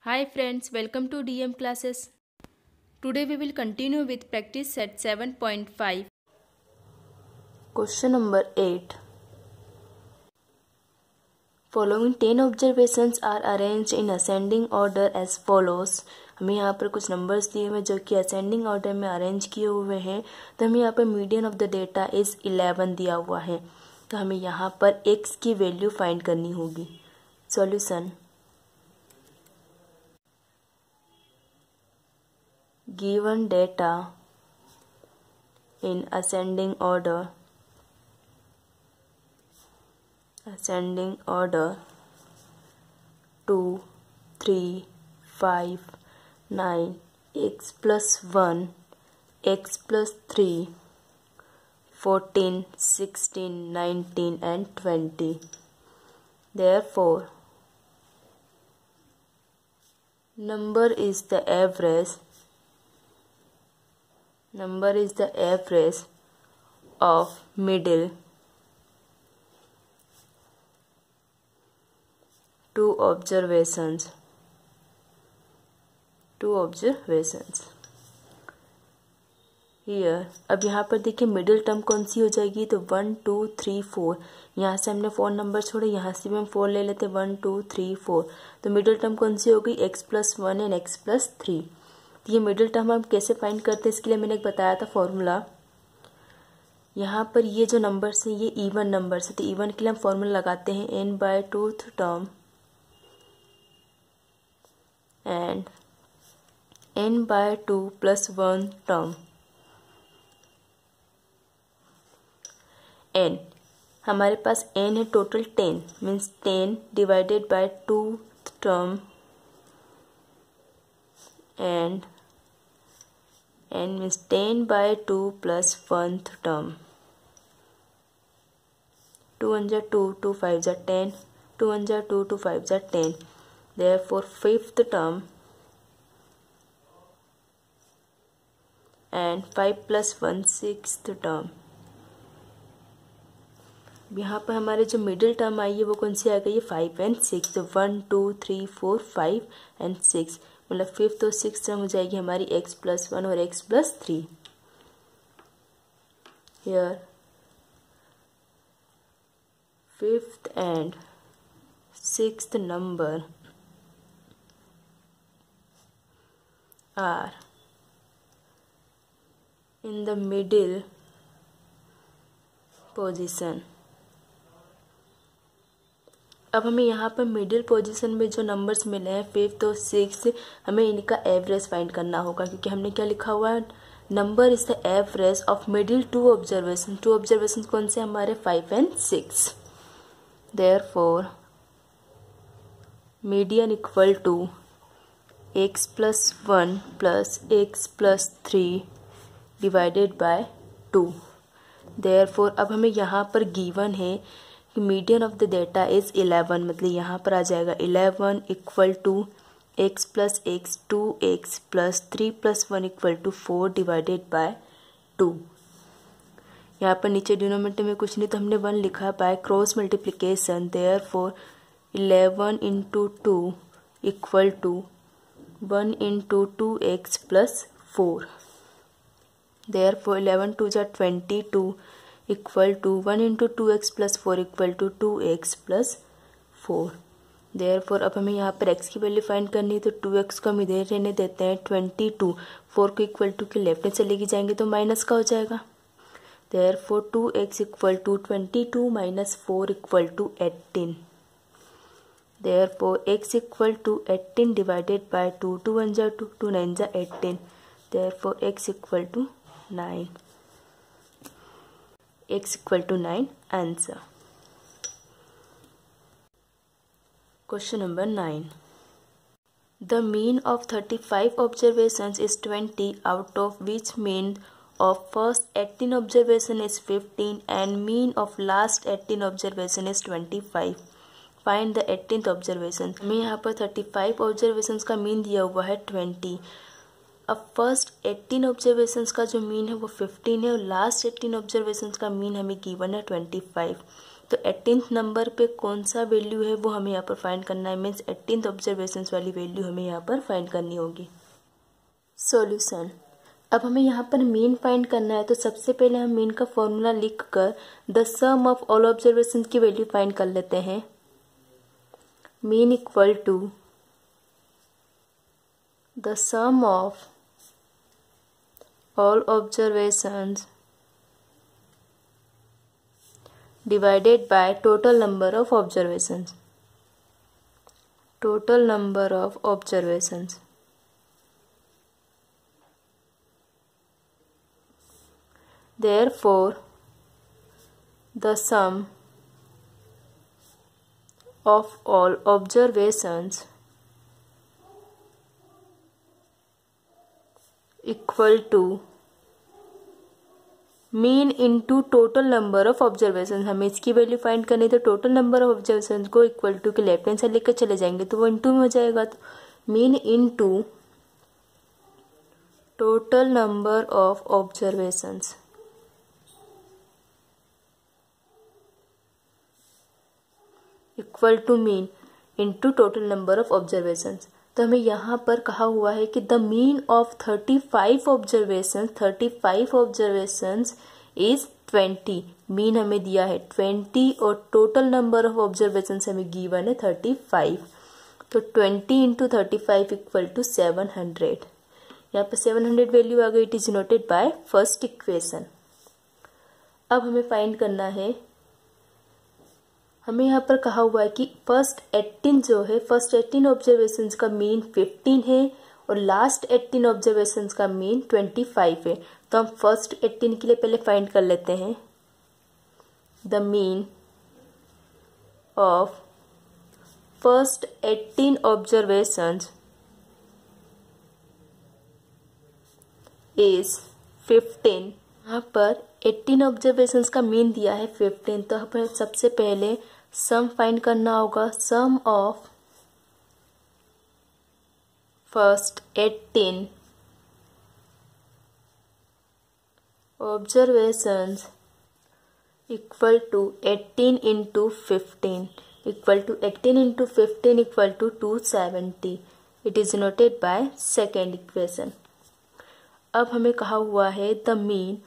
Hi friends, welcome to DM classes. Today we will continue with practice set 7.5. Question number 8. Following 10 observations are arranged in ascending order as follows. हमें यहाँ पर कुछ numbers दिए हुए जो कि ascending order में अरेंज किए हुए हैं। तो हमें यहाँ पर median of the data is 11 दिया हुआ है। तो हमें यहाँ पर x की वैल्यू फाइंड करनी होगी। Solution given data in ascending order 2 3 5 9 x plus 1 x plus 3 14 16 19 and 20. Therefore number is the average of middle two observations. Here अब यहाँ पर देखिए मिडिल टर्म कौन सी हो जाएगी, तो 1 2 3 4। यहाँ से हमने 4 नंबर छोड़े, यहाँ से भी हम 4 ले लेते 1 2 3 4। तो मिडिल टर्म कौन सी हो गई, x plus 1 and x plus 3। तो ये मिडिल टर्म हम कैसे फाइंड करते हैं, इसके लिए मैंने एक बताया था फॉर्मूला। यहाँ पर ये जो नंबर्स हैं ये इवन नंबर्स है, तो इवन के लिए हम फॉर्मूला लगाते हैं n/2th term and n/2 plus 1 term. n हमारे पास n है total 10, means 10 divided by 2th term and n means 10/2 plus 1th term. 2 1 जा 2, 2 5 जा 10, 2 1 जा 2, 2 5 जा 10. Therefore 5th term and 5 plus 1 6th term. यहाँ पर हमारे जो मिडिल टर्म आई है वो कौन सी आ गई है, 5 and 6। तो 1 2 3 4 5 and 6, मतलब 5th और 6th टर्म हो जाएगी हमारी x plus 1 और x plus 3। Here 5th and 6th number are in the middle position। अब हमें यहाँ पर मिडिल पोजीशन में जो नंबर्स मिले हैं 5th और 6th, हमें इनका एवरेज फाइंड करना होगा, क्योंकि हमने क्या लिखा हुआ है, number is the average of middle two observation कौन से हमारे 5 and 6। Therefore median equal to x plus 1 plus x plus 3 divided by 2। Therefore अब हमें यहाँ पर गिवन है कि median of the data is 11, मतलब यहाँ पर आ जाएगा 11 equal to x plus x 2x plus 3 plus 1 equal to 4 divided by 2। यहाँ पर नीचे डिनोमिनेटर में कुछ नहीं तो हमने 1 लिखा by cross multiplication. Therefore 11 into 2 equal to 1 into 2x plus 4। Therefore 11 2 जा 22 equal to 1 into 2x plus 4 equal to 2x plus 4। Therefore अब हमें यहाँ पर x की वैल्यू फाइंड करनी है, तो 2x को हम इधर रहने देते हैं 22। 4 को इक्वल टू के लेफ्ट हैंड से लेके जाएंगे तो माइनस का हो जाएगा। Therefore 2x equal to 22 minus 4 equal to 18। Therefore x equal to 18 divided by 2, 2 1 जा 2, 2 9 जा 18। Therefore x equal to 9। x equal to 9 answer. Question number 9. The mean of 35 observations is 20, out of which mean of first 18 observation is 15 and mean of last 18 observation is 25. Find the 18th observation. हमें यहाँ पर 35 observations का mean दिया हुआ है 20। अब first 18 observations का जो मीन है वो 15 है और लास्ट 18 ऑब्जर्वेशंस का मीन हमें गिवन है 25। तो 18th नंबर पे कौन सा वैल्यू है वो हमें यहाँ पर फाइंड करना है, मीन्स 18th ऑब्जर्वेशंस वाली वैल्यू हमें यहाँ पर फाइंड करनी होगी। सॉल्यूशन, अब हमें यहाँ पर मीन फाइंड करना है, तो सबसे पहले हम मीन का फॉर्मूला लिख कर the sum of all observation की वैल्यू फाइंड कर लेते हैं। Mean equal to the sum of all observations divided by total number of observations. Total number of observations. Therefore, the sum of all observations equal to mean into total number of observation. हमें इसकी value find करनी है, तो total number of observation को equal to के left hand side लेकर चले जाएंगे तो वो इंटू में हो जाएगा। तो mean into total number of observations equal to mean into total number of observations. तो हमें यहाँ पर कहा हुआ है कि the mean of 35 observations is 20। Mean हमें दिया है 20 और टोटल नंबर ऑफ ऑब्जर्वेशंस हमें गिवन है 35। तो 20 इंटू 35 इक्वल टू 700। यहाँ पर 700 वैल्यू आ गई। It is noted bye first equation. अब हमें फाइंड करना है, हमें यहाँ पर कहा हुआ है कि फर्स्ट 18 ऑब्जर्वेशंस का मीन 15 है और लास्ट 18 ऑब्जर्वेशंस का मीन 25 है। तो हम फर्स्ट 18 के लिए पहले फाइंड कर लेते हैं। The mean of first 18 observations is 15। यहाँ पर 18 ऑब्जर्वेशंस का मीन दिया है 15। तो हमें सबसे पहले सम फाइंड करना होगा। Sum of first 18 observations equal to 18 into 15 equal to 18 into 15 equal to 270। It is noted by second equation. अब हमें कहा हुआ है द मीन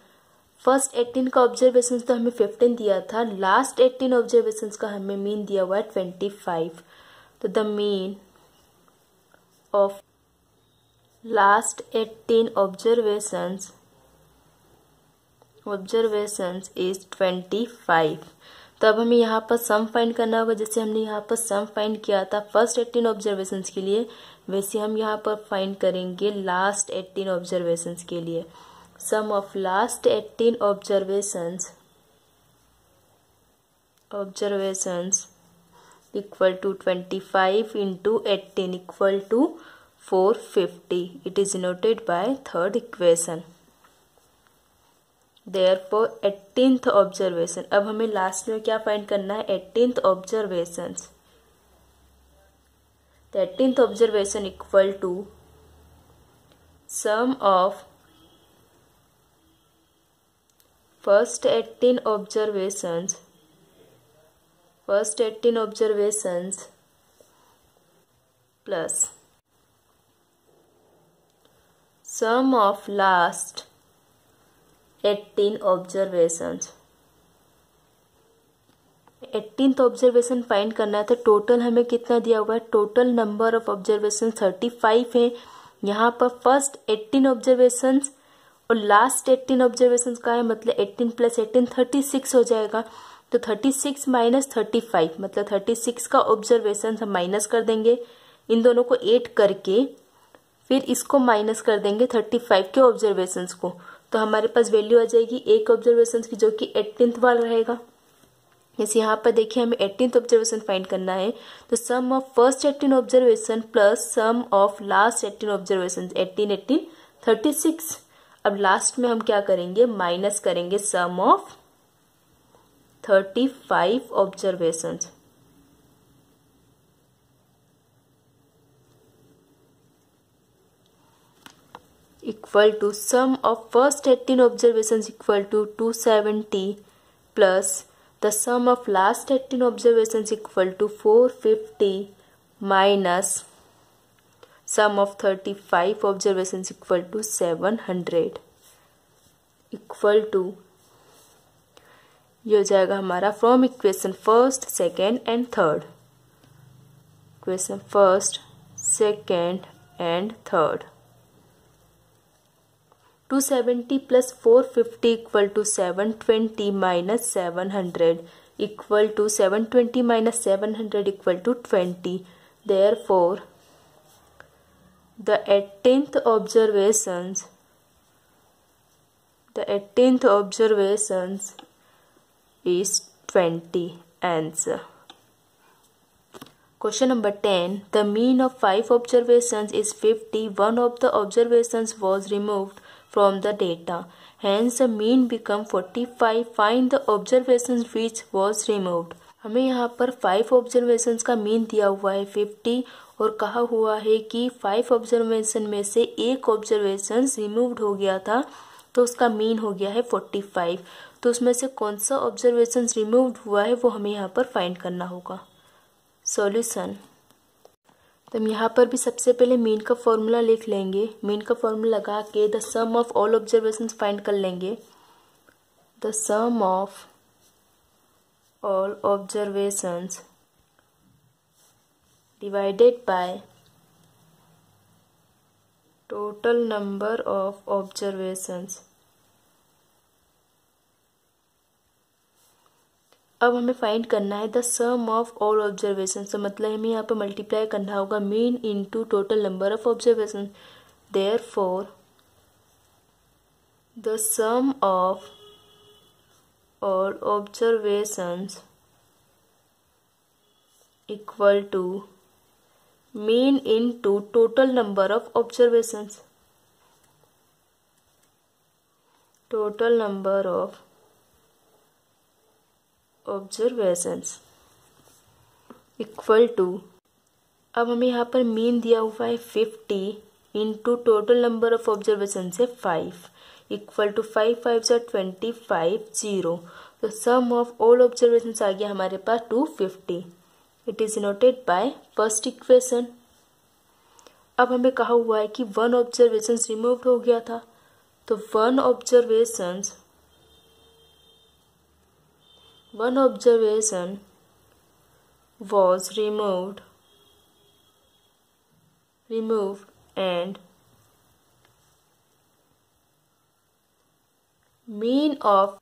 फर्स्ट 18 का ऑब्जर्वेशन तो हमें 15 दिया था, लास्ट 18 ऑब्जर्वेशन का हमें मीन दिया हुआ है 25। तो the mean of last 18 observations is 25। तो अब हमें यहाँ पर सम फाइंड करना होगा। जैसे हमने यहाँ पर सम फाइंड किया था फर्स्ट 18 ऑब्जर्वेशंस के लिए, वैसे हम यहाँ पर फाइंड करेंगे लास्ट 18 ऑब्जर्वेशंस के लिए। Sum of last 18 observations equal to 25 into 18 equal to 450। It is noted by third equation. Therefore 18th observation. अब हमें लास्ट में क्या फाइंड करना है, 18th observations. 18th observation equal to sum of first 18 observations plus sum of last 18 observations. 18th observation find करना है, तो total हमें कितना दिया हुआ है, टोटल नंबर ऑफ ऑब्जर्वेशन 35 है। यहाँ पर फर्स्ट 18 ऑब्जर्वेशंस और लास्ट 18 ऑब्जर्वेशंस का है, मतलब 18 प्लस 18 36 हो जाएगा। तो 36 माइनस 35 मतलब 36 का ऑब्जर्वेशन हम माइनस कर देंगे, इन दोनों को ऐड करके फिर इसको माइनस कर देंगे 35 के ऑब्जर्वेशंस को। तो हमारे पास वैल्यू आ जाएगी एक ऑब्जर्वेशन की, जो कि 18th वाला रहेगा। जैसे यहाँ पर देखिए हमें 18th ऑब्जर्वेशन फाइंड करना है, तो sum of first 18 observation plus sum of last 18 observation, 18 18 36। अब लास्ट में हम क्या करेंगे, माइनस करेंगे sum of 35 observations. Equal to sum of first 18 observations equal to 270 plus the sum of last 18 observations equal to 450 minus sum of 35 observations equal to 700 equal to, ये हो जाएगा हमारा from equation first, second and third, equation first, second and third. 270 plus 450 equal to 720 minus 700 equal to 720 minus 700 equal to 20। Therefore, the 18th observations is 20 answer. Question number 10. The mean of 5 observations is 50. One of the observations was removed from the data. Hence, the mean become 45. Find the observations which was removed. हमें यहाँ पर 5 observations का mean दिया हुआ है 50 और कहा हुआ है कि 5 ऑब्जर्वेशन में से एक ऑब्जर्वेशन रिमूव्ड हो गया था तो उसका मीन हो गया है 45। तो उसमें से कौन सा ऑब्जर्वेशन रिमूव्ड हुआ है वो हमें यहाँ पर फाइंड करना होगा। सॉल्यूशन, तो हम यहाँ पर भी सबसे पहले मीन का फॉर्मूला लिख लेंगे। मीन का फॉर्मूला लगा के the sum of all observations find कर लेंगे। The sum of all observations divided by total number of observations। अब हमें फाइंड करना है the sum of all observations, तो मतलब हमें यहाँ पे मल्टीप्लाई करना होगा mean into total number of observations. Therefore the sum of all observations equal to mean into total number of observations, total number of observations equal to, अब हमें यहाँ पर मीन दिया हुआ है 50 into total number of observation से 5 equal to 5 5 से 25 0। तो सम ऑफ ऑल ऑब्जर्वेशंस आ गया हमारे पास 250। It is noted bye first equation. अब हमें कहा हुआ है कि 1 ऑब्जर्वेशन रिमूव्ड हो गया था, तो 1 observation was removed and mean of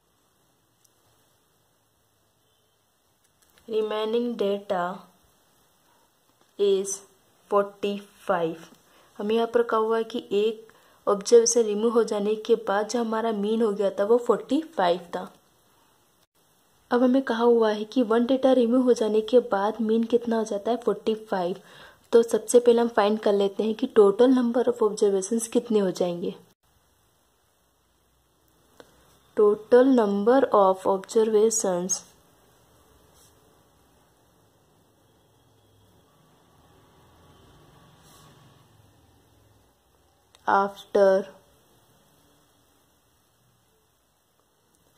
remaining data is 45। हमें यहाँ पर कहा हुआ है कि एक ऑब्जर्वेशन रिमूव हो जाने के बाद जो हमारा मीन हो गया था वो 45 था। अब हमें कहा हुआ है कि 1 डेटा रिमूव हो जाने के बाद मीन कितना हो जाता है 45। तो सबसे पहले हम फाइंड कर लेते हैं कि टोटल नंबर ऑफ ऑब्जर्वेशंस कितने हो जाएंगे। Total number of observations after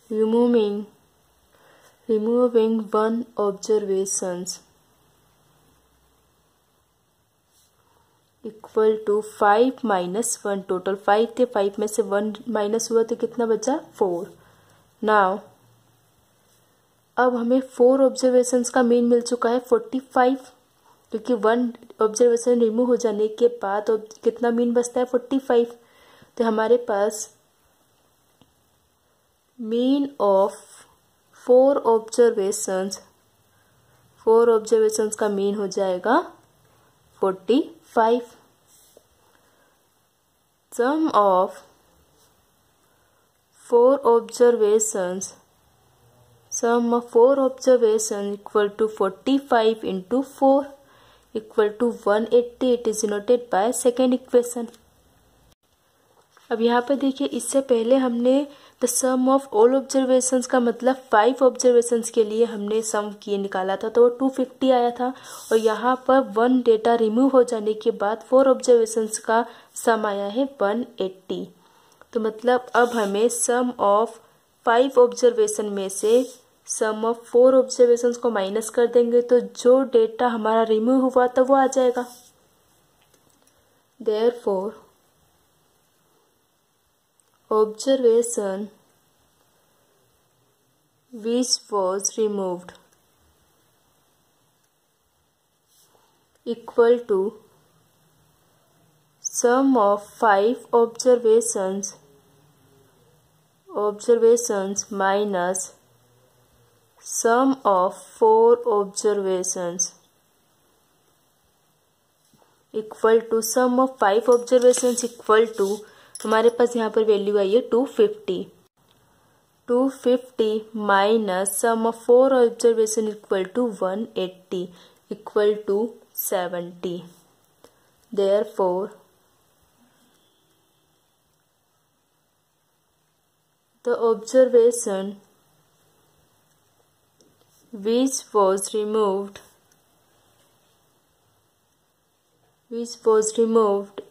removing 1 observations equal to 5 minus 1। Total 5 थे, 5 में से 1 माइनस हुआ तो कितना बचा 4। नाउ अब हमें 4 ऑब्जर्वेशंस का मीन मिल चुका है 45, क्योंकि 1 ऑब्जर्वेशन रिमूव हो जाने के बाद कितना मीन बचता है 45। तो हमारे पास मीन ऑफ 4 ऑब्जर्वेशंस का मीन हो जाएगा 45। Sum of 4 observations equal to 45 into 4 equal to 180। It is noted by second equation. अब यहाँ पे देखिए, इससे पहले हमने the sum of all observations का मतलब 5 ऑब्जर्वेशंस के लिए हमने सम किए निकाला था तो वो 250 आया था, और यहाँ पर 1 डेटा रिमूव हो जाने के बाद 4 ऑब्जर्वेशंस का सम आया है 180। तो मतलब अब हमें सम ऑफ 5 ऑब्जर्वेशन में से सम ऑफ 4 ऑब्जर्वेशंस को माइनस कर देंगे तो जो डेटा हमारा रिमूव हुआ था वो आ जाएगा। Therefore observation which was removed equal to sum of 5 observations minus sum of 4 observations equal to sum of 5 observations equal to हमारे पास यहाँ पर वैल्यू आई है 250 minus sum of 4 observation equal to 180 equal to 70। Therefore the observation which was removed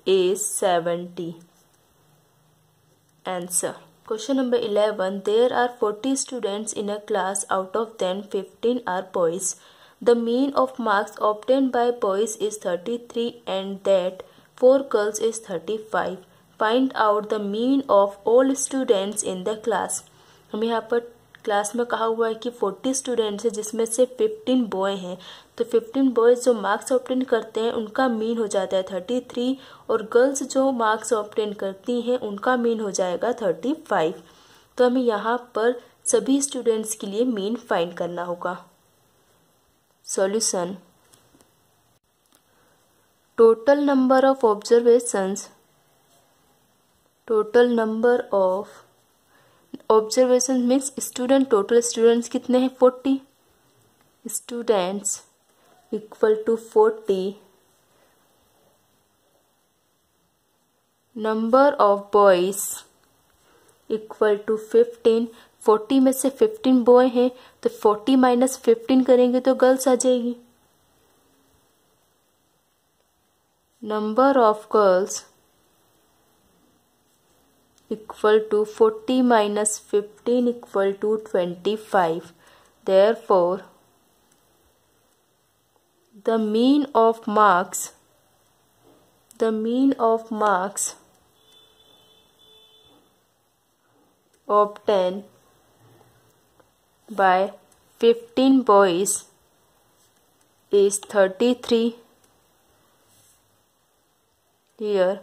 is 70. Answer. Question number 11. There are 40 students in a class. Out of them 15 are boys. The mean of marks obtained by boys is 33 and that 4 girls is 35. Find out the mean of all students in the class. हमें यहाँ पर class में कहा हुआ है कि 40 students हैं जिसमें से 15 बॉय हैं, तो 15 बॉयज़ जो मार्क्स ऑब्टेन करते हैं उनका मीन हो जाता है 33 और गर्ल्स जो मार्क्स ऑब्टेन करती हैं उनका मीन हो जाएगा 35। तो हमें यहाँ पर सभी स्टूडेंट्स के लिए मीन फाइंड करना होगा। Solution. Total number of observations means student, total students कितने हैं 40 students equal to 40 number of boys equal to 15। 40 में से 15 बॉय हैं तो 40 माइनस 15 करेंगे तो गर्ल्स आ जाएगी। Number of girls equal to 40 minus 15 equal to 25. Therefore, the mean of marks obtained by 15 boys is 33. Here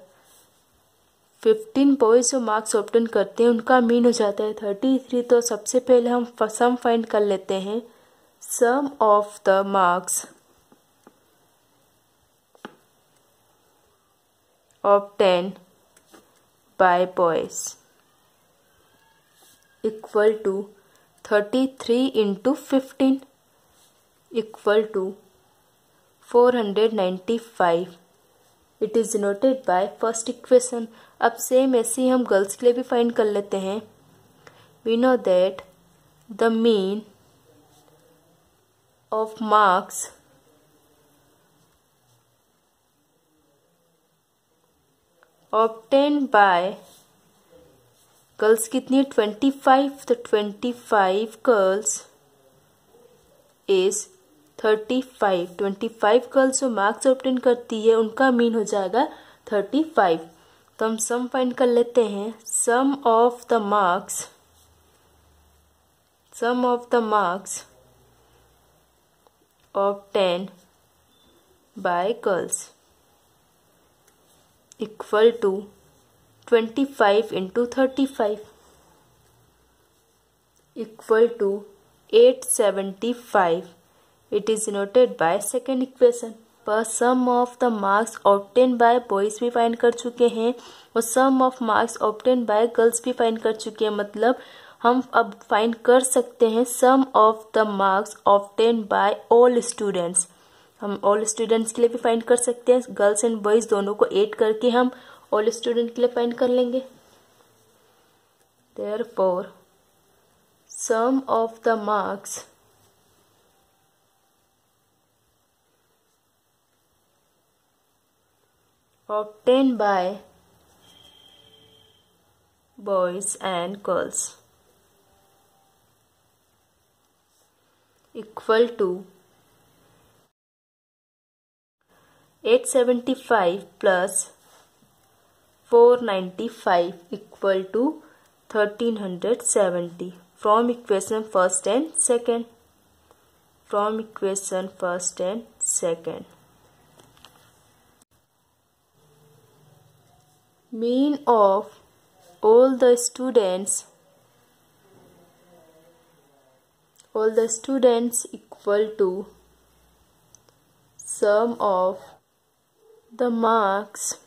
15 boys जो मार्क्स ऑब्टेन करते हैं उनका मीन हो जाता है 33। तो सबसे पहले हम सम फाइंड कर लेते हैं। Sum of the marks obtain by boys equal to 33 into 15 equal to 495। It is denoted by first equation. अब सेम ऐसे ही हम गर्ल्स के लिए भी फाइंड कर लेते हैं। We know that the mean of marks obtained by girls कितनी है 25, तो 25 गर्ल्स इज 35। 25 गर्ल्स जो मार्क्स ऑब्टेन करती है उनका मीन हो जाएगा 35। तो हम सम फाइंड कर लेते हैं। Sum of the marks obtain by girls equal to 25 into 35 equal to 875। It is denoted by second equation। पर sum of the marks obtain by boys भी फाइंड कर चुके हैं और sum of marks obtain by girls भी find कर चुके हैं। मतलब हम अब फाइंड कर सकते हैं sum of the marks obtain by all students. हम ऑल स्टूडेंट्स के लिए भी फाइंड कर सकते हैं। गर्ल्स एंड बॉयज़ दोनों को ऐड करके हम ऑल स्टूडेंट के लिए फाइंड कर लेंगे। Therefore sum of the marks obtained by boys and girls equal to 875 plus 495 equal to 1370 from equation first and second. From equation first and second. Mean of all the students equal to sum of the marks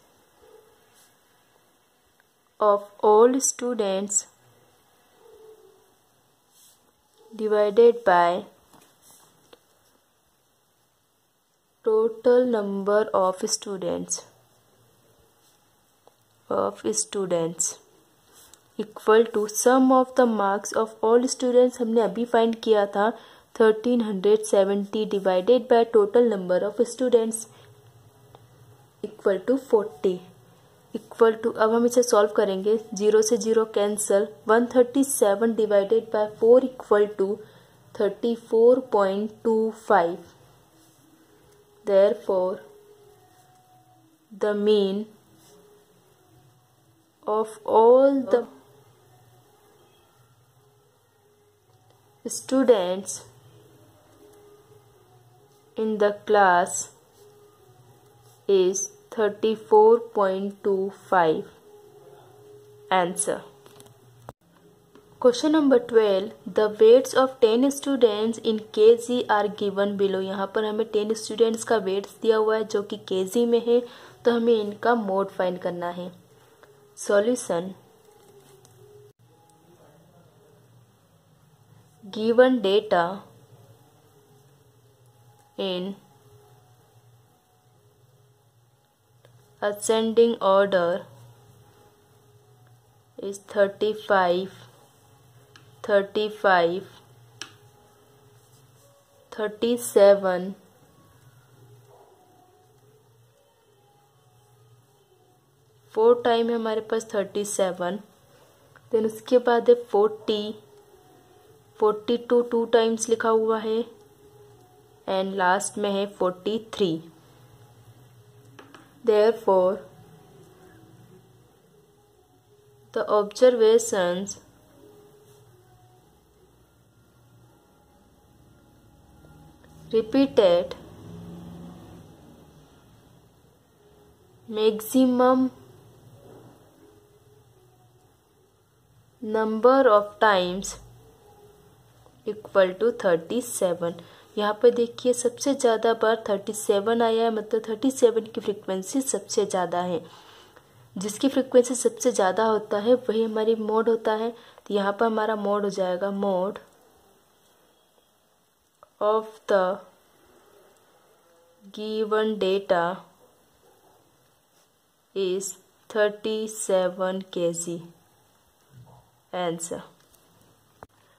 of all students divided by total number of students equal to sum of the marks of all students हमने अभी find किया था 1370 divided by total number of students equal to 40 equal to अब हम इसे solve करेंगे 0 से 0 cancel 137 divided by 4 equal to 34.25 therefore the mean of all the students in the class is 34.25. Answer. Question number 12. The weights of 10 students in kg are given below. यहाँ पर हमें 10 students का weights दिया हुआ है जो कि kg में है, तो हमें इनका mode फाइंड करना है. Solution. Given data in ascending order is 35, 37, 4 time है हमारे पास 37, देन उसके बाद है 40, 42 2 टाइम्स लिखा हुआ है एंड लास्ट में है 43. Therefore the observations repeated maximum number of times equal to 37. यहाँ पर देखिए सबसे ज़्यादा बार 37 आया है, मतलब 37 की फ्रीक्वेंसी सबसे ज़्यादा है. जिसकी फ्रीक्वेंसी सबसे ज़्यादा होता है वही हमारी मोड होता है. तो यहाँ पर हमारा मोड हो जाएगा mode of the given data is 37 kg. Answer.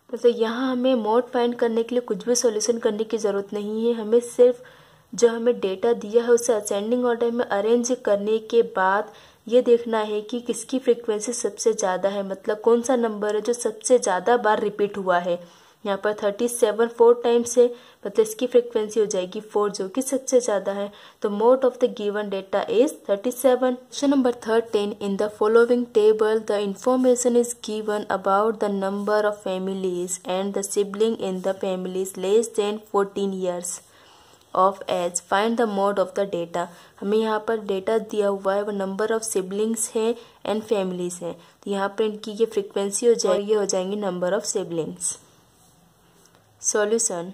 मतलब यहाँ हमें मोड फाइंड करने के लिए कुछ भी सॉल्यूशन करने की ज़रूरत नहीं है. हमें सिर्फ जो हमें डेटा दिया है उसे असेंडिंग ऑर्डर में अरेंज करने के बाद ये देखना है कि किसकी फ्रीक्वेंसी सबसे ज़्यादा है, मतलब कौन सा नंबर है जो सबसे ज़्यादा बार रिपीट हुआ है. यहाँ पर 37 4 टाइम्स है, मतलब इसकी फ्रीक्वेंसी हो जाएगी 4 जो कि सबसे ज़्यादा है. तो mode of the given data is 37. Question number 13. In the following table the information is given about the number of families and the sibling in the families less than 14 years of age. Find the mode of the data. हमें यहाँ पर data दिया हुआ है वो number of siblings है and families है. तो यहाँ पर इनकी ये फ्रीक्वेंसी हो जाएगी, ये हो जाएंगी number of siblings. Solution.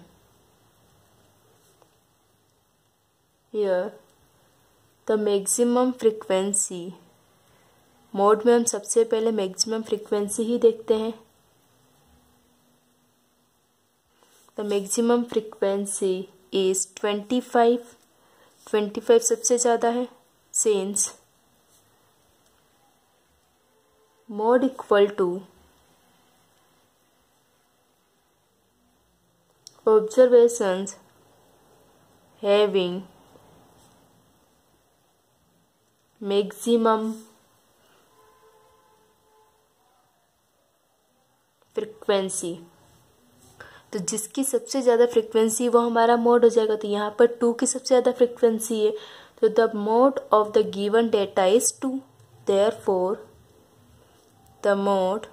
Here the maximum frequency. Mode में हम सबसे पहले मैक्सिमम फ्रीक्वेंसी ही देखते हैं. The maximum frequency is 25. 25 सबसे ज़्यादा है. Since mode equal to observations having maximum frequency. तो जिसकी सबसे ज़्यादा फ्रिक्वेंसी वो हमारा मोड हो जाएगा। तो यहाँ पर 2 की सबसे ज़्यादा फ्रिक्वेंसी है, तो the mode of the given data is 2। Therefore the mode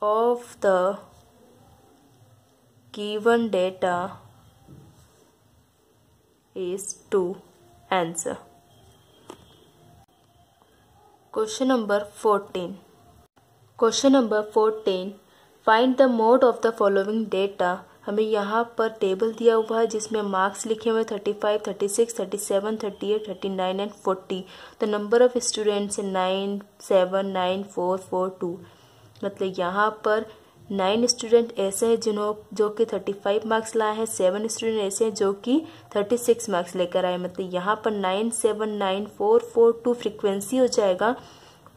of the given data is 2. Answer. Question number 14. Question number 14. Find the mode of the following data. हमें यहाँ पर टेबल दिया हुआ है जिसमें मार्क्स लिखे हुए 35, 36, 37, 38, 39 एंड 40। तो नंबर ऑफ स्टूडेंट्स 9, 7, 9, 4, 4, 2। मतलब यहाँ पर 9 स्टूडेंट ऐसे हैं जो कि 35 मार्क्स लाए हैं, 7 स्टूडेंट ऐसे हैं जो कि 36 मार्क्स लेकर आए। मतलब यहाँ पर 9, 7, 9, 4, 4, 2 फ्रिक्वेंसी हो जाएगा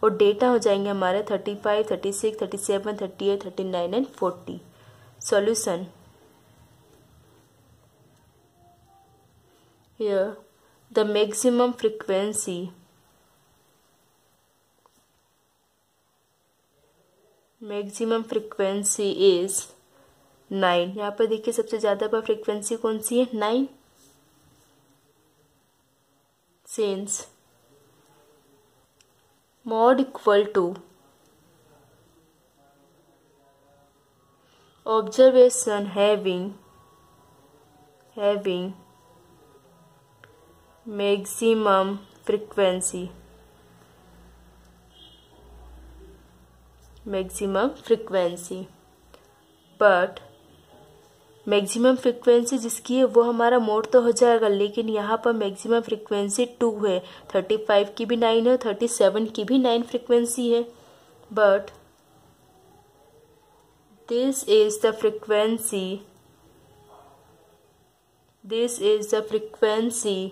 और डेटा हो जाएंगे हमारे 35, 36, 37, 38, 39 and 40। Solution. Here the maximum frequency is 9। यहाँ पर देखिए सबसे ज़्यादा पर फ्रिक्वेंसी कौन सी है, 9। Since mod equal to observation having maximum frequency, but maximum frequency जिसकी है वो हमारा मोड तो हो जाएगा, लेकिन यहाँ पर मैक्सिमम फ्रिक्वेंसी 2 है। 35 की भी 9 है, 37 की भी 9 फ्रिक्वेंसी है, but this is the frequency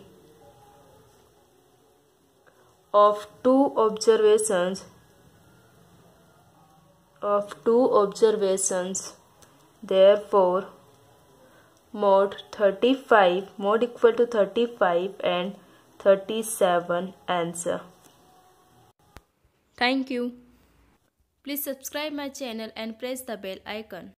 of two observations. Therefore mod equal to 35 and 37 answer. Thank you. Please subscribe my channel and press the bell icon.